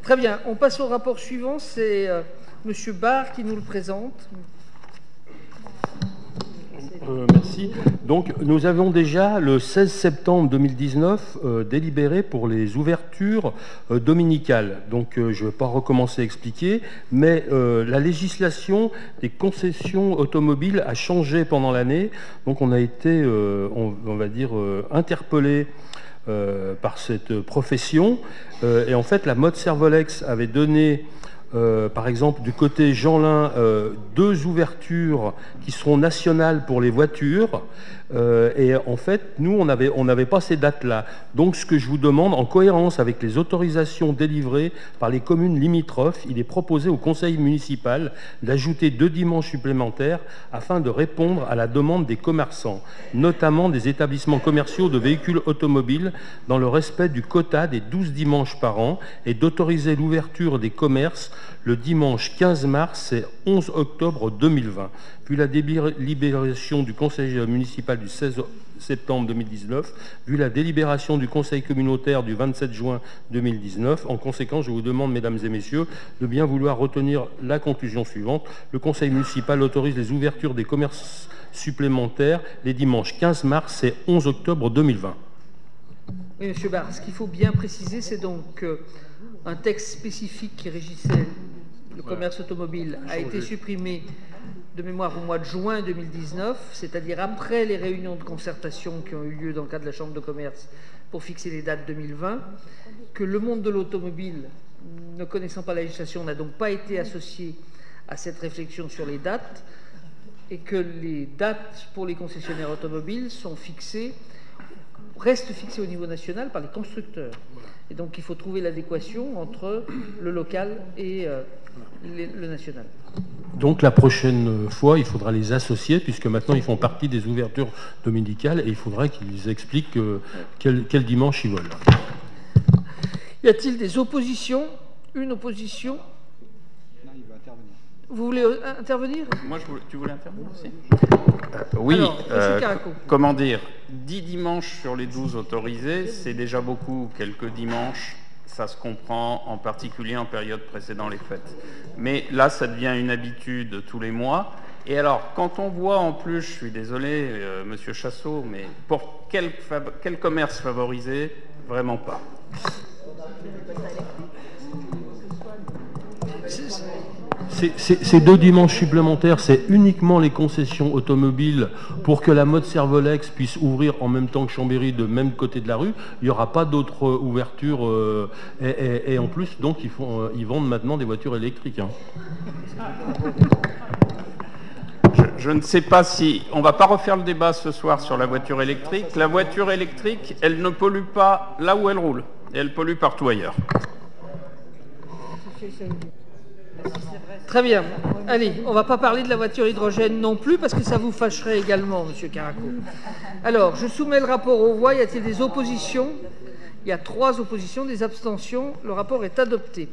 Très bien, on passe au rapport suivant, c'est Monsieur Barre qui nous le présente. Merci. Donc, nous avons déjà, le 16 septembre 2019, délibéré pour les ouvertures dominicales. Donc, je ne vais pas recommencer à expliquer, mais la législation des concessions automobiles a changé pendant l'année. Donc, on a été, on va dire, interpellé par cette profession. Et en fait, la mode Servolex avait donné... par exemple, du côté Jeanlin, 2 ouvertures qui seront nationales pour les voitures. Et en fait, nous, on n'avait pas ces dates-là. Donc, ce que je vous demande, en cohérence avec les autorisations délivrées par les communes limitrophes, il est proposé au conseil municipal d'ajouter 2 dimanches supplémentaires afin de répondre à la demande des commerçants, notamment des établissements commerciaux de véhicules automobiles, dans le respect du quota des 12 dimanches par an, et d'autoriser l'ouverture des commerces le dimanche 15 mars et 11 octobre 2020. Vu la délibération du conseil municipal du 16 septembre 2019, vu la délibération du conseil communautaire du 27 juin 2019, en conséquence, je vous demande, mesdames et messieurs, de bien vouloir retenir la conclusion suivante. Le conseil municipal autorise les ouvertures des commerces supplémentaires les dimanches 15 mars et 11 octobre 2020. Oui, Monsieur Barre, ce qu'il faut bien préciser, c'est donc un texte spécifique qui régissait le commerce automobile a été supprimé de mémoire au mois de juin 2019, c'est-à-dire après les réunions de concertation qui ont eu lieu dans le cadre de la Chambre de commerce pour fixer les dates 2020, que le monde de l'automobile, ne connaissant pas la législation, n'a donc pas été associé à cette réflexion sur les dates, et que les dates pour les concessionnaires automobiles restent fixées au niveau national par les constructeurs. Et donc il faut trouver l'adéquation entre le local et le national. Donc la prochaine fois, il faudra les associer, puisque maintenant ils font partie des ouvertures dominicales, et il faudrait qu'ils expliquent quel dimanche ils veulent. Y a-t-il des oppositions? Une opposition? Non, il va intervenir. Vous voulez intervenir? Moi, tu voulais intervenir aussi? Oui, alors, Monsieur Caraco. Comment dire, 10 dimanches sur les 12 autorisés, c'est déjà beaucoup. Quelques dimanches, ça se comprend, en particulier en période précédant les fêtes. Mais là, ça devient une habitude tous les mois. Et alors, quand on voit en plus, je suis désolé, Monsieur Chassot, mais pour quel commerce favoriser? Vraiment pas. Ces 2 dimanches supplémentaires, c'est uniquement les concessions automobiles pour que la mode Servolex puisse ouvrir en même temps que Chambéry de même côté de la rue. Il n'y aura pas d'autres ouvertures. Et en plus, donc, ils vendent maintenant des voitures électriques. Hein. Je ne sais pas si... On ne va pas refaire le débat ce soir sur la voiture électrique. La voiture électrique, elle ne pollue pas là où elle roule. Et elle pollue partout ailleurs. Très bien. Allez, on ne va pas parler de la voiture hydrogène non plus, parce que ça vous fâcherait également, Monsieur Caraco. Alors, je soumets le rapport aux voix. Y a-t-il des oppositions? Il y a 3 oppositions, des abstentions. Le rapport est adopté.